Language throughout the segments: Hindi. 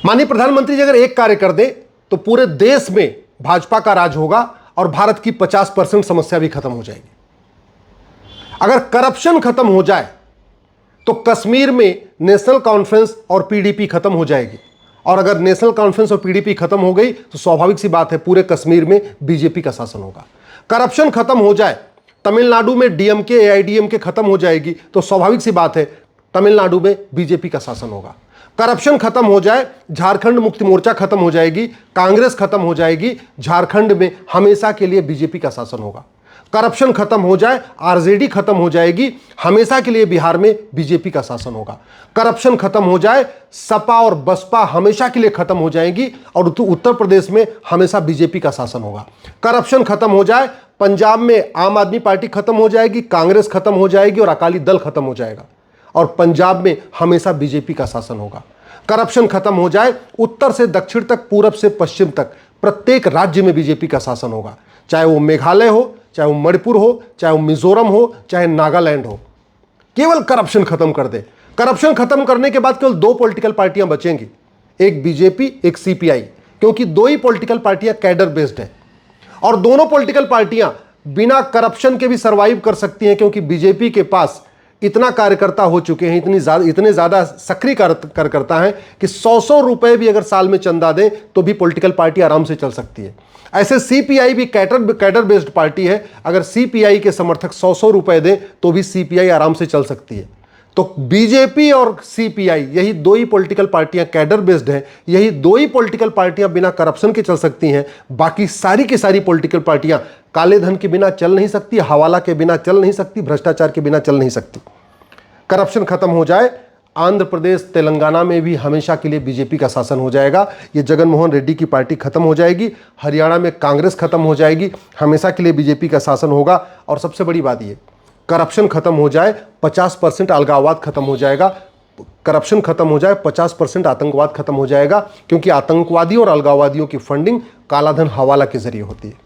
माननीय प्रधानमंत्री जी अगर एक कार्य कर दें तो पूरे देश में भाजपा का राज होगा और भारत की 50% समस्या भी खत्म हो जाएगी। अगर करप्शन खत्म हो जाए तो कश्मीर में नेशनल कॉन्फ्रेंस और पीडीपी खत्म हो जाएगी, और अगर नेशनल कॉन्फ्रेंस और पीडीपी खत्म हो गई तो स्वाभाविक सी बात है पूरे कश्मीर में बीजेपी का शासन होगा। करप्शन खत्म हो जाए, तमिलनाडु में डीएमके एआईडीएमके खत्म हो जाएगी तो स्वाभाविक सी बात है तमिलनाडु में बीजेपी का शासन होगा। करप्शन खत्म हो जाए, झारखंड मुक्ति मोर्चा खत्म हो जाएगी, कांग्रेस खत्म हो जाएगी, झारखंड में हमेशा के लिए बीजेपी का शासन होगा। करप्शन खत्म हो जाए, आरजेडी खत्म हो जाएगी, हमेशा के लिए बिहार में बीजेपी का शासन होगा। करप्शन खत्म हो जाए, सपा और बसपा हमेशा के लिए खत्म हो जाएंगी और उत्तर प्रदेश में हमेशा बीजेपी का शासन होगा। करप्शन खत्म हो जाए, पंजाब में आम आदमी पार्टी खत्म हो जाएगी, कांग्रेस खत्म हो जाएगी और अकाली दल खत्म हो जाएगा और पंजाब में हमेशा बीजेपी का शासन होगा। करप्शन खत्म हो जाए, उत्तर से दक्षिण तक, पूरब से पश्चिम तक प्रत्येक राज्य में बीजेपी का शासन होगा, चाहे वो मेघालय हो, चाहे वो मणिपुर हो, चाहे वो मिजोरम हो, चाहे नागालैंड हो। केवल करप्शन खत्म कर दे। करप्शन खत्म करने के बाद केवल दो पॉलिटिकल पार्टियां बचेंगी, एक बीजेपी, एक सीपीआई, क्योंकि दो ही पॉलिटिकल पार्टियां कैडर बेस्ड है और दोनों पॉलिटिकल पार्टियां बिना करप्शन के भी सर्वाइव कर सकती हैं, क्योंकि बीजेपी के पास इतना कार्यकर्ता हो चुके हैं, इतने ज्यादा सक्रिय कार्यकर्ता हैं कि 100 रुपए भी अगर साल में चंदा दें तो भी पॉलिटिकल पार्टी आराम से चल सकती है। ऐसे सीपीआई भी कैडर बेस्ड पार्टी है, अगर सीपीआई के समर्थक 100 रुपए दें तो भी सीपीआई आराम से चल सकती है। तो बीजेपी और सीपीआई यही दो ही पॉलिटिकल पार्टियां कैडर बेस्ड हैं, यही दो ही पॉलिटिकल पार्टियां बिना करप्शन के चल सकती हैं। बाकी सारी की सारी पॉलिटिकल पार्टियां काले धन के बिना चल नहीं सकती, हवाला के बिना चल नहीं सकती, भ्रष्टाचार के बिना चल नहीं सकती। करप्शन खत्म हो जाए, आंध्र प्रदेश तेलंगाना में भी हमेशा के लिए बीजेपी का शासन हो जाएगा। ये जगनमोहन रेड्डी की पार्टी खत्म हो जाएगी, हरियाणा में कांग्रेस खत्म हो जाएगी, हमेशा के लिए बीजेपी का शासन होगा। और सबसे बड़ी बात ये, करप्शन खत्म हो जाए, 50% अलगाववाद खत्म हो जाएगा। करप्शन खत्म हो जाए, 50% आतंकवाद खत्म हो जाएगा, क्योंकि आतंकवादियों और अलगाववादियों की फंडिंग कालाधन हवाला के जरिए होती है।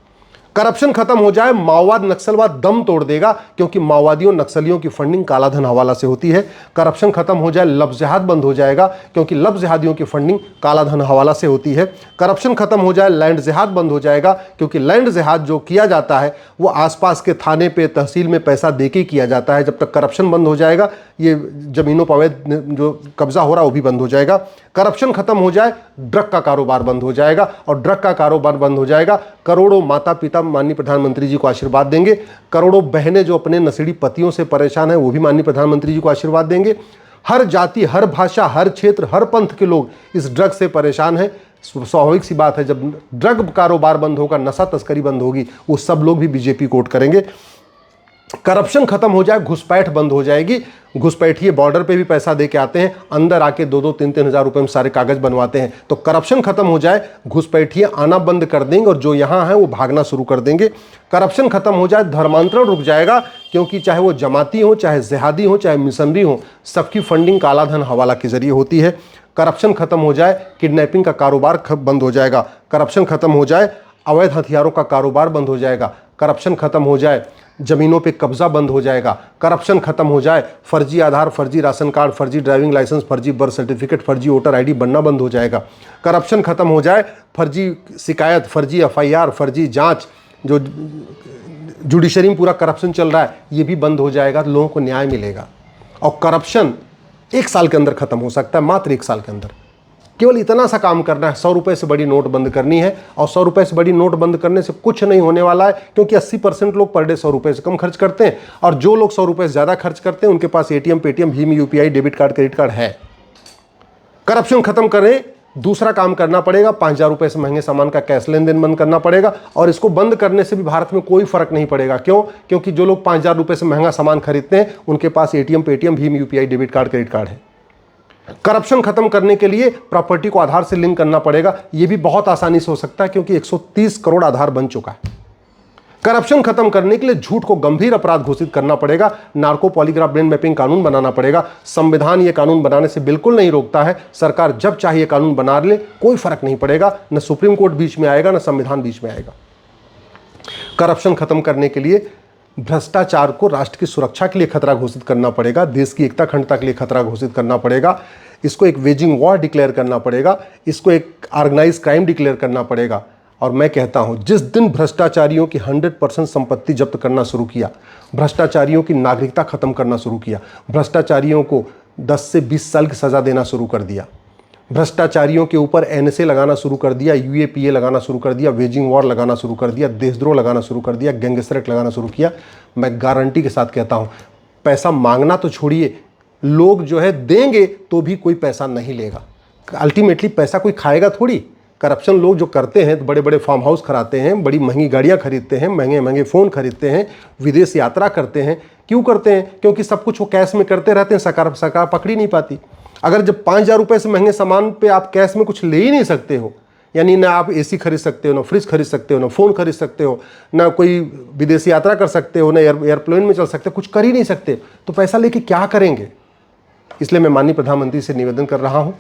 करप्शन खत्म हो जाए, माओवाद नक्सलवाद दम तोड़ देगा, क्योंकि माओवादियों नक्सलियों की फंडिंग कालाधन हवाला से होती है। करप्शन खत्म हो जाए, लव जिहाद बंद हो जाएगा, क्योंकि लव जिहादियों की फंडिंग कालाधन हवाला से होती है। करप्शन खत्म हो जाए, लैंड जिहाद बंद हो जाएगा, क्योंकि लैंड जिहाद जो किया जाता है वो आसपास के थाने पे तहसील में पैसा देके किया जाता है। जब तक करप्शन बंद हो जाएगा, ये जमीनों पर अवैध जो कब्जा हो रहा है वो भी बंद हो जाएगा। करप्शन खत्म हो जाए, ड्रग का कारोबार बंद हो जाएगा, और ड्रग का कारोबार बंद हो जाएगा, करोड़ों माता पिता माननीय प्रधानमंत्री जी को आशीर्वाद देंगे, करोड़ों बहनें जो अपने नशेड़ी पतियों से परेशान हैं वो भी माननीय प्रधानमंत्री जी को आशीर्वाद देंगे। हर जाति, हर भाषा, हर क्षेत्र, हर पंथ के लोग इस ड्रग से परेशान हैं। स्वाभाविक सी बात है, जब ड्रग कारोबार बंद होगा, नशा तस्करी बंद होगी, वो सब लोग भी बीजेपी को वोट करेंगे। करप्शन खत्म हो जाए, घुसपैठ बंद हो जाएगी। घुसपैठिए बॉर्डर पे भी पैसा दे के आते हैं, अंदर आके 2-2, 3-3 हज़ार रुपए में सारे कागज बनवाते हैं। तो करप्शन खत्म हो जाए, घुसपैठिए आना बंद कर देंगे और जो यहाँ हैं वो भागना शुरू कर देंगे। करप्शन खत्म हो जाए, धर्मांतरण रुक जाएगा, क्योंकि चाहे वो जमाती हो, चाहे जिहादी हो, चाहे मिशनरी हो, सबकी फंडिंग कालाधन हवाला के जरिए होती है। करप्शन खत्म हो जाए, किडनैपिंग का कारोबार बंद हो जाएगा। करप्शन खत्म हो जाए, अवैध हथियारों का कारोबार बंद हो जाएगा। करप्शन खत्म हो जाए, जमीनों पे कब्जा बंद हो जाएगा। करप्शन खत्म हो जाए, फर्जी आधार, फर्जी राशन कार्ड, फर्जी ड्राइविंग लाइसेंस, फर्जी बर्थ सर्टिफिकेट, फर्जी वोटर आईडी बनना बंद हो जाएगा। करप्शन खत्म हो जाए, फर्जी शिकायत, फर्जी एफआईआर, फर्जी जांच, जो जुडिशरी में पूरा करप्शन चल रहा है, ये भी बंद हो जाएगा, लोगों को न्याय मिलेगा। और करप्शन 1 साल के अंदर खत्म हो सकता है, मात्र 1 साल के अंदर। केवल इतना सा काम करना है, 100 रुपए से बड़ी नोट बंद करनी है। और 100 रुपए से बड़ी नोट बंद करने से कुछ नहीं होने वाला है, क्योंकि 80% लोग पर डे 100 रुपए से कम खर्च करते हैं, और जो लोग 100 रुपए से ज्यादा खर्च करते हैं उनके पास एटीएम, पेटीएम, भीम UPI, debit card, credit card है। करप्शन खत्म करें, दूसरा काम करना पड़ेगा, 5000 रुपए से महंगे सामान का कैश लेन देन बंद करना पड़ेगा। और इसको बंद करने से भी भारत में कोई फर्क नहीं पड़ेगा। क्यों? क्योंकि जो लोग 5000 रुपए से महंगा सामान खरीदते हैं उनके पास एटीएम, पेटीएम, भीम UPI, debit card, credit card है। करप्शन खत्म करने के लिए प्रॉपर्टी को आधार से लिंक करना पड़ेगा। यह भी बहुत आसानी से हो सकता है, क्योंकि 130 करोड़ आधार बन चुका है। करप्शन खत्म करने के लिए झूठ को गंभीर अपराध घोषित करना पड़ेगा। नार्को पॉलीग्राफ ब्रेन मैपिंग कानून बनाना पड़ेगा। संविधान यह कानून बनाने से बिल्कुल नहीं रोकता है, सरकार जब चाहिए कानून बना ले, कोई फर्क नहीं पड़ेगा। न सुप्रीम कोर्ट बीच में आएगा, न संविधान बीच में आएगा। करप्शन खत्म करने के लिए भ्रष्टाचार को राष्ट्र की सुरक्षा के लिए खतरा घोषित करना पड़ेगा, देश की एकता अखंडता के लिए खतरा घोषित करना पड़ेगा। इसको एक वेजिंग वॉर डिक्लेयर करना पड़ेगा, इसको एक ऑर्गेनाइज क्राइम डिक्लेयर करना पड़ेगा। और मैं कहता हूं जिस दिन भ्रष्टाचारियों की 100% संपत्ति जब्त करना शुरू किया, भ्रष्टाचारियों की नागरिकता खत्म करना शुरू किया, भ्रष्टाचारियों को 10 से 20 साल की सजा देना शुरू कर दिया, भ्रष्टाचारियों के ऊपर एनएसए लगाना शुरू कर दिया, यूएपीए लगाना शुरू कर दिया, वेजिंग वॉर लगाना शुरू कर दिया, देशद्रोह लगाना शुरू कर दिया, गैंगस्टर एक्ट लगाना शुरू किया, मैं गारंटी के साथ कहता हूं पैसा मांगना तो छोड़िए, लोग जो है देंगे तो भी कोई पैसा नहीं लेगा। अल्टीमेटली पैसा कोई खाएगा थोड़ी। करप्शन लोग जो करते हैं, तो बड़े बड़े फार्म हाउस कराते हैं, बड़ी महंगी गाड़ियां खरीदते हैं, महंगे महंगे फ़ोन खरीदते हैं, विदेश यात्रा करते हैं। क्यों करते हैं? क्योंकि सब कुछ वो कैश में करते रहते हैं, सरकार पकड़ी नहीं पाती। अगर जब 5,000 रुपये से महंगे सामान पे आप कैश में कुछ ले ही नहीं सकते हो, यानी ना आप एसी खरीद सकते हो, ना फ्रिज खरीद सकते हो, ना फ़ोन खरीद सकते हो, ना कोई विदेशी यात्रा कर सकते हो, ना एयरप्लेन में चल सकते हो, कुछ कर ही नहीं सकते, तो पैसा लेके क्या करेंगे? इसलिए मैं माननीय प्रधानमंत्री से निवेदन कर रहा हूँ,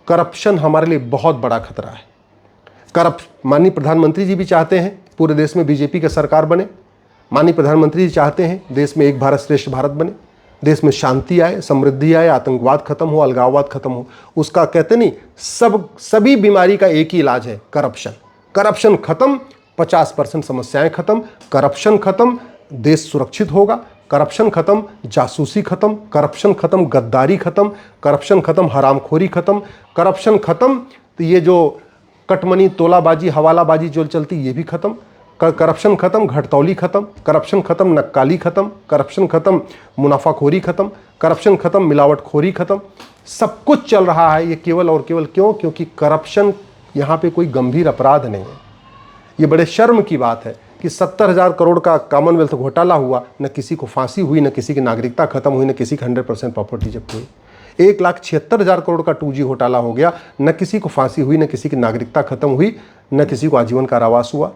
करप्शन हमारे लिए बहुत बड़ा खतरा है। माननीय प्रधानमंत्री जी भी चाहते हैं पूरे देश में बीजेपी की सरकार बने। माननीय प्रधानमंत्री जी चाहते हैं देश में एक भारत श्रेष्ठ भारत बने, देश में शांति आए, समृद्धि आए, आतंकवाद खत्म हो, अलगाववाद खत्म हो। उसका कहते नहीं, सभी बीमारी का एक ही इलाज है, करप्शन। करप्शन खत्म, 50% समस्याएं खत्म, करप्शन खत्म, देश सुरक्षित होगा। करप्शन खत्म, जासूसी खत्म, करप्शन खत्म, गद्दारी खत्म, करप्शन खत्म, हरामखोरी खत्म, करप्शन खत्म, तो ये जो कटमनी, तोलाबाजी, हवालाबाजी जो चलती, ये भी खत्म। करप्शन खत्म, घटतौली खत्म, करप्शन खत्म, नक्काली खत्म, करप्शन खत्म, मुनाफाखोरी खत्म, करप्शन खत्म, मिलावटखोरी खत्म। सब कुछ चल रहा है ये केवल और केवल क्यों? क्योंकि करप्शन यहाँ पे कोई गंभीर अपराध नहीं है। ये बड़े शर्म की बात है कि 70,000 करोड़ का कॉमनवेल्थ घोटाला हुआ, न किसी को फांसी हुई, न किसी की नागरिकता खत्म हुई, न किसी की 100% प्रॉपर्टी जब्त हुई। 1,76,000 करोड़ का 2G घोटाला हो गया, न किसी को फांसी हुई, न किसी की नागरिकता खत्म हुई, न किसी को आजीवन कारावास हुआ,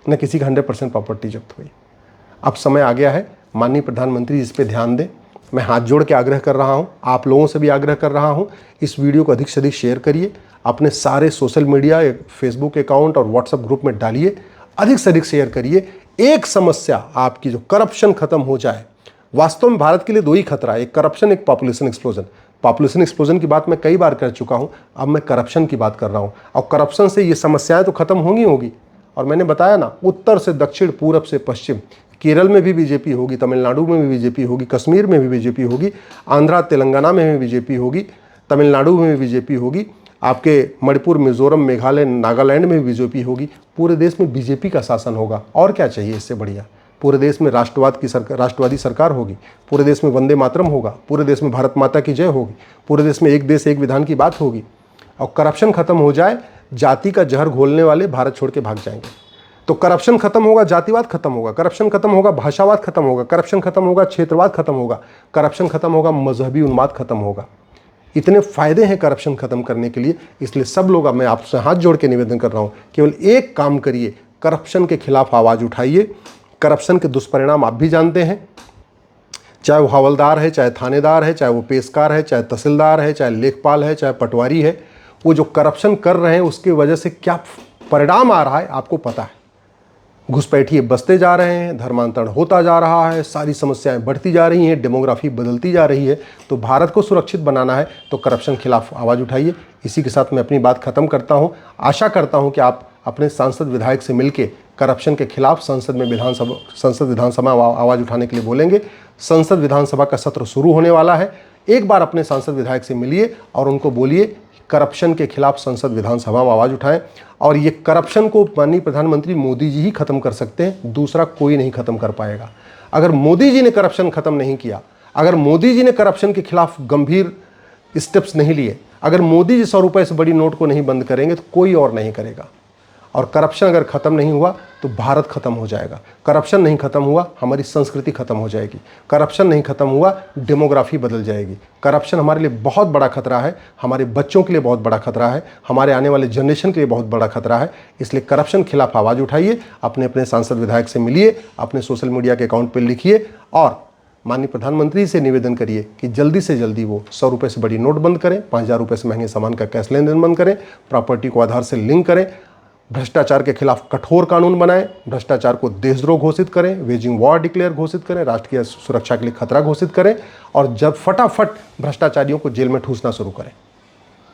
न किसी की 100% प्रॉपर्टी जब्त हुई। अब समय आ गया है, माननीय प्रधानमंत्री इस पे ध्यान दें। मैं हाथ जोड़ के आग्रह कर रहा हूं, आप लोगों से भी आग्रह कर रहा हूं, इस वीडियो को अधिक से अधिक शेयर करिए, अपने सारे सोशल मीडिया, फेसबुक अकाउंट और व्हाट्सएप ग्रुप में डालिए, अधिक से अधिक शेयर करिए। एक समस्या आपकी जो करप्शन खत्म हो जाए। वास्तव में भारत के लिए 2 ही खतरा है, एक करप्शन, एक पॉपुलेशन एक्सप्लोजन। पॉपुलेशन एक्सप्लोजन की बात मैं कई बार कर चुका हूं, अब मैं करप्शन की बात कर रहा हूं। और करप्शन से ये समस्याएं तो खत्म होंगी, और मैंने बताया ना, उत्तर से दक्षिण, पूरब से पश्चिम, केरल में भी बीजेपी होगी, तमिलनाडु में भी बीजेपी होगी, कश्मीर में भी बीजेपी होगी, आंध्रा तेलंगाना में भी बीजेपी होगी, तमिलनाडु में भी बीजेपी होगी, आपके मणिपुर, मिजोरम, मेघालय, नागालैंड में भी बीजेपी होगी। पूरे देश में बीजेपी का शासन होगा, और क्या चाहिए इससे बढ़िया? पूरे देश में राष्ट्रवादी सरकार होगी, पूरे देश में वंदे मातरम होगा, पूरे देश में भारत माता की जय होगी, पूरे देश में एक देश एक विधान की बात होगी, और करप्शन खत्म हो जाए, जाति का जहर घोलने वाले भारत छोड़ के भाग जाएंगे। तो करप्शन खत्म होगा, जातिवाद खत्म होगा, करप्शन खत्म होगा, भाषावाद खत्म होगा, करप्शन खत्म होगा, क्षेत्रवाद खत्म होगा, करप्शन खत्म होगा, मजहबी उन्माद खत्म होगा। इतने फायदे हैं करप्शन खत्म करने के लिए। इसलिए सब लोग, अब मैं आपसे हाथ जोड़ के निवेदन कर रहा हूं, केवल एक काम करिए, करप्शन के खिलाफ आवाज़ उठाइए। करप्शन के दुष्परिणाम आप भी जानते हैं, चाहे वो हवलदार है, चाहे थानेदार है, चाहे वो पेशकार है, चाहे तहसीलदार है, चाहे लेखपाल है, चाहे पटवारी है, वो जो करप्शन कर रहे हैं उसकी वजह से क्या परिणाम आ रहा है आपको पता है। घुसपैठिए बसते जा रहे हैं, धर्मांतरण होता जा रहा है, सारी समस्याएं बढ़ती जा रही हैं, डेमोग्राफी बदलती जा रही है। तो भारत को सुरक्षित बनाना है तो करप्शन खिलाफ आवाज़ उठाइए। इसी के साथ मैं अपनी बात खत्म करता हूं। आशा करता हूं कि आप अपने सांसद विधायक से मिलकर करप्शन के खिलाफ संसद विधानसभा आवाज़ उठाने के लिए बोलेंगे। संसद विधानसभा का सत्र शुरू होने वाला है। एक बार अपने सांसद विधायक से मिलिए और उनको बोलिए करप्शन के खिलाफ संसद विधानसभा में आवाज़ उठाएं। और ये करप्शन को माननीय प्रधानमंत्री मोदी जी ही खत्म कर सकते हैं, दूसरा कोई नहीं खत्म कर पाएगा। अगर मोदी जी ने करप्शन खत्म नहीं किया, अगर मोदी जी ने करप्शन के खिलाफ गंभीर स्टेप्स नहीं लिए, अगर मोदी जी 100 रुपये से बड़ी नोट को नहीं बंद करेंगे तो कोई और नहीं करेगा। और करप्शन अगर खत्म नहीं हुआ तो भारत खत्म हो जाएगा। करप्शन नहीं खत्म हुआ, हमारी संस्कृति खत्म हो जाएगी। करप्शन नहीं खत्म हुआ, डेमोग्राफी बदल जाएगी। करप्शन हमारे लिए बहुत बड़ा खतरा है, हमारे बच्चों के लिए बहुत बड़ा खतरा है, हमारे आने वाले जनरेशन के लिए बहुत बड़ा खतरा है। इसलिए करप्शन के खिलाफ आवाज़ उठाइए, अपने अपने सांसद विधायक से मिलिए, अपने सोशल मीडिया के अकाउंट पर लिखिए और माननीय प्रधानमंत्री से निवेदन करिए कि जल्दी से जल्दी वो 100 रुपये से बड़ी नोट बंद करें, 5,000 रुपये से महंगे सामान का कैश लेन देन बंद करें, प्रॉपर्टी को आधार से लिंक करें, भ्रष्टाचार के खिलाफ कठोर कानून बनाएं, भ्रष्टाचार को देशद्रोह घोषित करें, वेजिंग वॉर डिक्लेयर घोषित करें, राष्ट्रीय सुरक्षा के लिए खतरा घोषित करें और जब फटाफट भ्रष्टाचारियों को जेल में ठूसना शुरू करें।